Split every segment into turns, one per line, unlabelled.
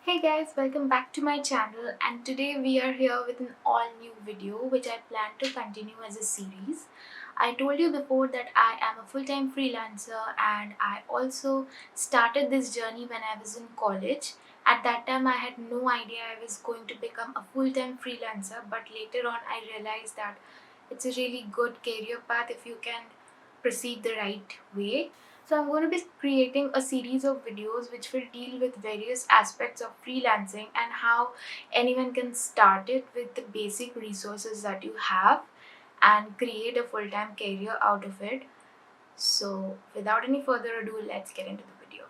Hey guys, welcome back to my channel, and today we are here with an all new video which I plan to continue as a series. I told you before that I am a full-time freelancer and I also started this journey when I was in college. At that time I had no idea I was going to become a full-time freelancer, but later on I realized that it's a really good career path if you can proceed the right way. So I'm going to be creating a series of videos which will deal with various aspects of freelancing and how anyone can start it with the basic resources that you have and create a full-time career out of it. So without any further ado, let's get into the video.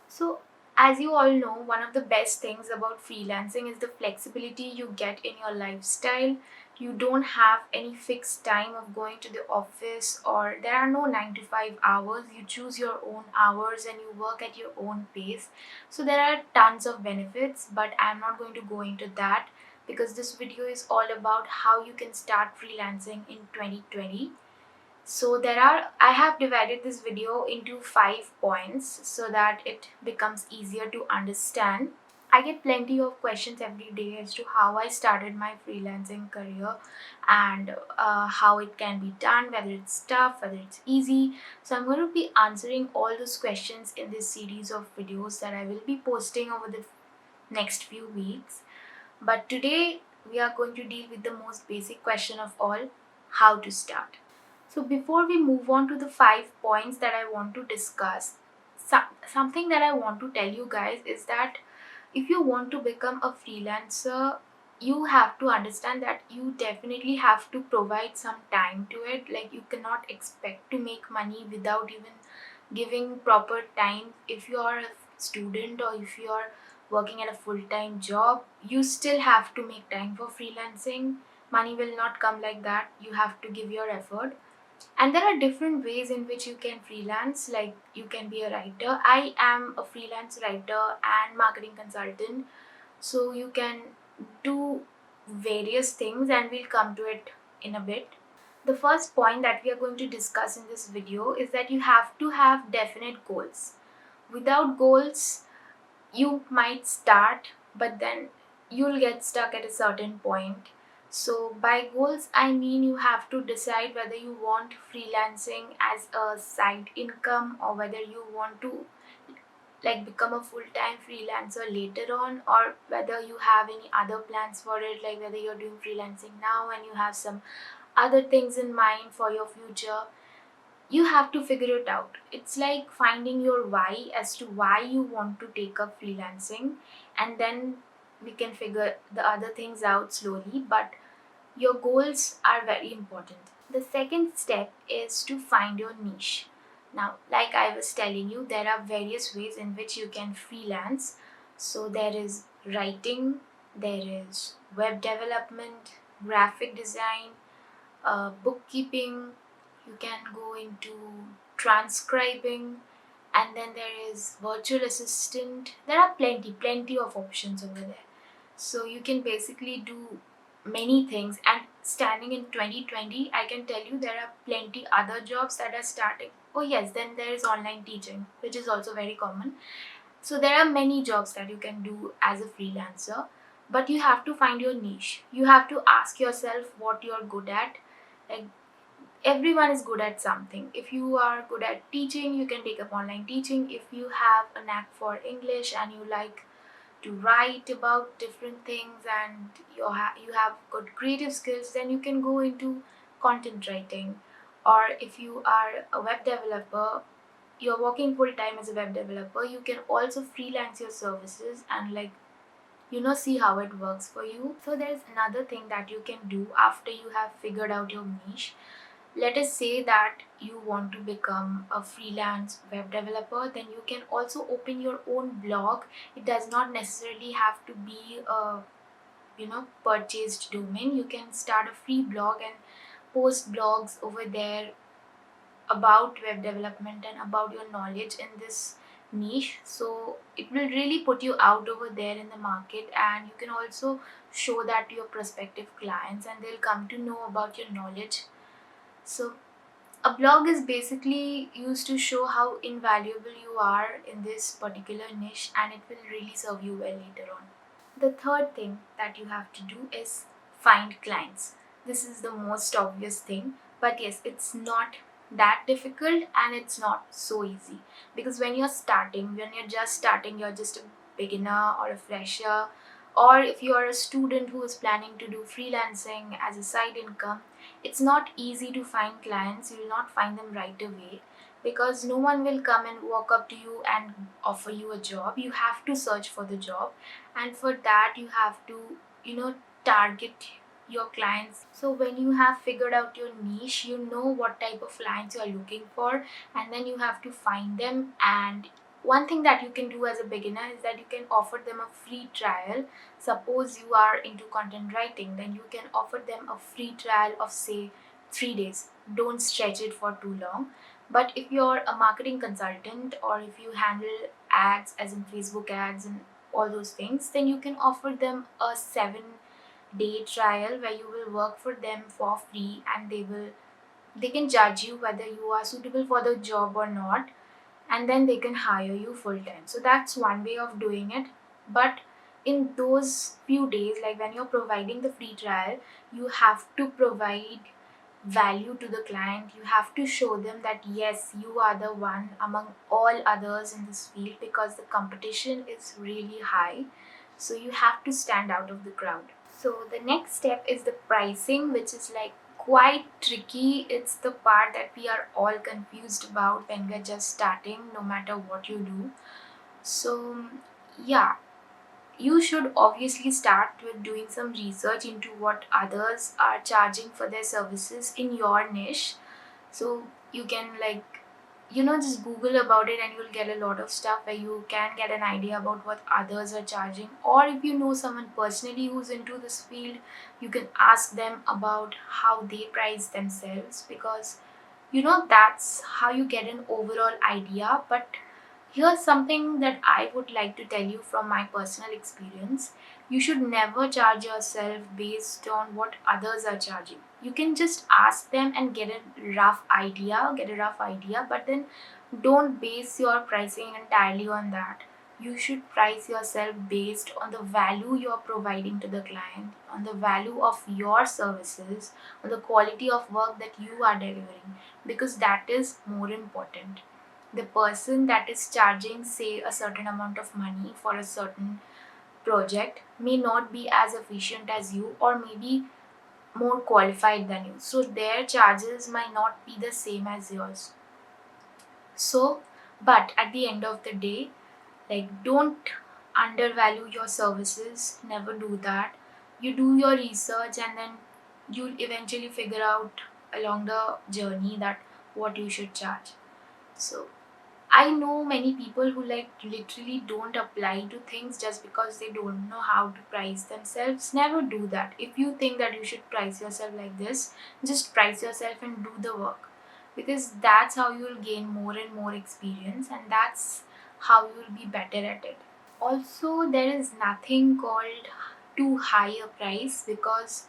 So, as you all know, one of the best things about freelancing is the flexibility you get in your lifestyle. You don't have any fixed time of going to the office, or there are no 9 to 5 hours. You choose your own hours and you work at your own pace. So, there are tons of benefits, but I'm not going to go into that because this video is all about how you can start freelancing in 2020. So I have divided this video into 5 points so that it becomes easier to understand. I get plenty of questions every day as to how I started my freelancing career and how it can be done, whether it's tough, whether it's easy. So I'm going to be answering all those questions in this series of videos that I will be posting over the next few weeks. But today we are going to deal with the most basic question of all: how to start. So before we move on to the 5 points that I want to discuss, something that I want to tell you guys is that if you want to become a freelancer, you have to understand that you definitely have to provide some time to it. Like, you cannot expect to make money without even giving proper time. If you are a student or if you are working at a full-time job, you still have to make time for freelancing. Money will not come like that. You have to give your effort, and there are different ways in which you can freelance. Like, you can be a writer. I am a freelance writer and marketing consultant, so you can do various things and we'll come to it in a bit. The first point that we are going to discuss in this video is that you have to have definite goals. Without goals, you might start, but then you'll get stuck at a certain point. So by goals, I mean you have to decide whether you want freelancing as a side income or whether you want to become a full-time freelancer later on, or whether you have any other plans for it, like whether you're doing freelancing now and you have some other things in mind for your future. You have to figure it out. It's like finding your why as to why you want to take up freelancing, and then we can figure the other things out slowly, but your goals are very important. The second step is to find your niche. Now, like I was telling you, there are various ways in which you can freelance. So there is writing, there is web development, graphic design, bookkeeping. You can go into transcribing, and then there is virtual assistant. There are plenty of options over there. So you can basically do many things, and standing in 2020, I can tell you there are plenty other jobs that are starting. Oh yes, then there is online teaching, which is also very common. So there are many jobs that you can do as a freelancer, but you have to find your niche. You have to ask yourself what you're good at. Like, everyone is good at something. If you are good at teaching, you can take up online teaching. If you have a knack for English and you like to write about different things and you have good creative skills, then you can go into content writing. Or if you are a web developer, you're working full time as a web developer, you can also freelance your services and see how it works for you. So there's another thing that you can do after you have figured out your niche. Let us say that you want to become a freelance web developer, then you can also open your own blog. It does not necessarily have to be a purchased domain. You can start a free blog and post blogs over there about web development and about your knowledge in this niche. So it will really put you out over there in the market, and you can also show that to your prospective clients and they'll come to know about your knowledge. So A blog is basically used to show how invaluable you are in this particular niche, and it will really serve you well later on. The third thing that you have to do is find clients. This is the most obvious thing, but yes, it's not that difficult and it's not so easy, because when you're just starting, you're just a beginner or a fresher, or if you are a student who is planning to do freelancing as a side income, it's not easy to find clients. You will not find them right away, because no one will come and walk up to you and offer you a job. You have to search for the job, and for that you have to, target your clients. So when you have figured out your niche, you know what type of clients you are looking for, and then you have to find them. And one thing that you can do as a beginner is that you can offer them a free trial. Suppose you are into content writing, then you can offer them a free trial of, say, 3 days. Don't stretch it for too long. But if you're a marketing consultant, or if you handle ads, as in Facebook ads and all those things, then you can offer them a 7-day trial where you will work for them for free, and they can judge you whether you are suitable for the job or not, and then they can hire you full time. So that's one way of doing it. But in those few days, like when you're providing the free trial, you have to provide value to the client. You have to show them that yes, you are the one among all others in this field, because the competition is really high. So you have to stand out of the crowd. So the next step is the pricing, which is like quite tricky. It's the part that we are all confused about when we're just starting, no matter what you do. So yeah, you should obviously start with doing some research into what others are charging for their services in your niche. So you can, just Google about it, and you'll get a lot of stuff where you can get an idea about what others are charging. Or if you know someone personally who's into this field, you can ask them about how they price themselves, because that's how you get an overall idea. But here's something that I would like to tell you from my personal experience. You should never charge yourself based on what others are charging. You can just ask them and get a rough idea, but then don't base your pricing entirely on that. You should price yourself based on the value you're providing to the client, on the value of your services, on the quality of work that you are delivering, because that is more important. The person that is charging, say, a certain amount of money for a certain project may not be as efficient as you, or maybe more qualified than you, so their charges might not be the same as yours. So, but at the end of the day, don't undervalue your services. Never do that. You do your research, and then you'll eventually figure out along the journey that what you should charge. So I know many people who literally don't apply to things just because they don't know how to price themselves. Never do that. If you think that you should price yourself like this, just price yourself and do the work, because that's how you'll gain more and more experience, and that's how you'll be better at it. Also, there is nothing called too high a price, because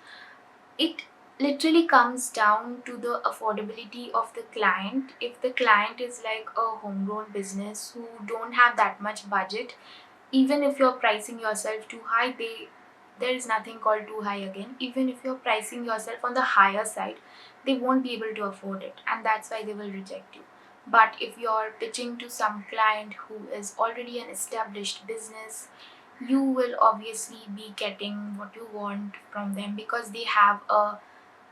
it literally comes down to the affordability of the client. If the client is like a homegrown business who don't have that much budget, even if you're pricing yourself too high, there is nothing called too high again. Even if you're pricing yourself on the higher side, they won't be able to afford it, and that's why they will reject you. But if you're pitching to some client who is already an established business, you will obviously be getting what you want from them, because they have a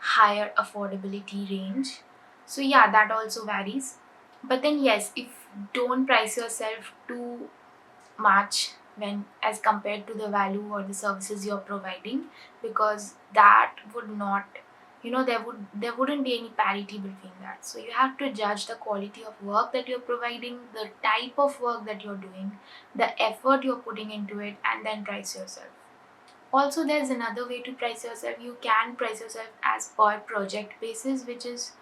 higher affordability range. So yeah, that also varies. But then yes, if don't price yourself too much when as compared to the value or the services you're providing, because that would not, there wouldn't be any parity between that. So you have to judge the quality of work that you're providing, the type of work that you're doing, the effort you're putting into it, and then price yourself. Also, there's another way to price yourself. You can price yourself as per project basis, which is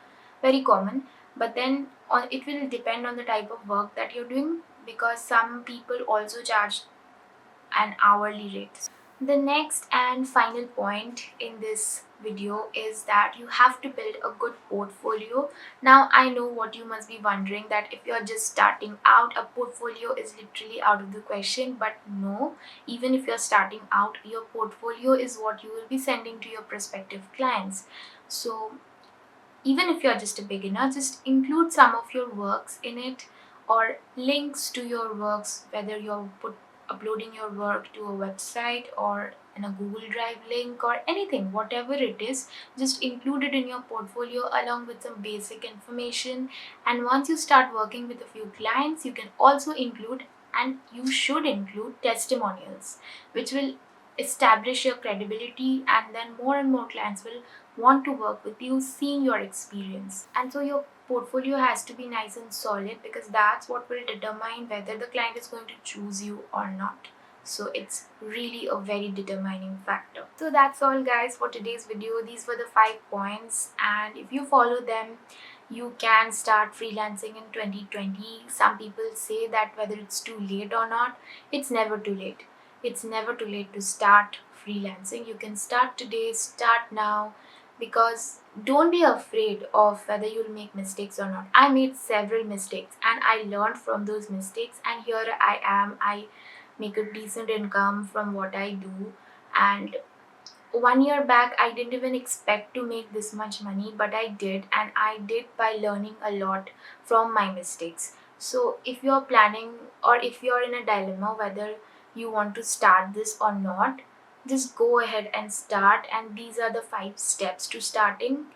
very common. But then it will depend on the type of work that you're doing, because some people also charge an hourly rate. The next and final point in this video is that you have to build a good portfolio. Now I know what you must be wondering, that if you're just starting out, a portfolio is literally out of the question. But no, even if you're starting out, your portfolio is what you will be sending to your prospective clients. So even if you're just a beginner, just include some of your works in it, or links to your works, whether you're uploading your work to a website or in a Google Drive link or anything, whatever it is, just include it in your portfolio along with some basic information. And once you start working with a few clients, you can also include, and you should include, testimonials, which will establish your credibility, and then more and more clients will want to work with you seeing your experience. And so your portfolio has to be nice and solid, because that's what will determine whether the client is going to choose you or not. So it's really a very determining factor. So that's all guys for today's video. These were the 5 points, and if you follow them, you can start freelancing in 2020. Some people say that whether it's too late or not, it's never too late. It's never too late to start freelancing. You can start today, start now, because don't be afraid of whether you'll make mistakes or not. I made several mistakes and I learned from those mistakes, and here I am. I make a decent income from what I do, and 1 year back I didn't even expect to make this much money, but I did, and I did by learning a lot from my mistakes. So if you're planning, or if you're in a dilemma whether you want to start this or not, just go ahead and start, and these are the 5 steps to starting.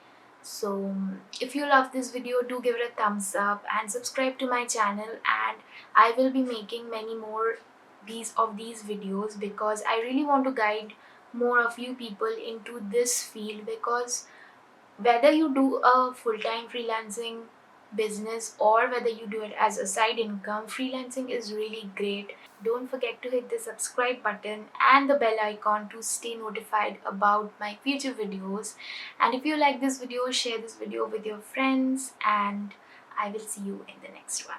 So if you love this video, do give it a thumbs up and subscribe to my channel, and I will be making many more these videos, because I really want to guide more of you people into this field. Because whether you do a full-time freelancing business or whether you do it as a side income, freelancing is really great. Don't forget to hit the subscribe button and the bell icon to stay notified about my future videos. And if you like this video, share this video with your friends, and I will see you in the next one.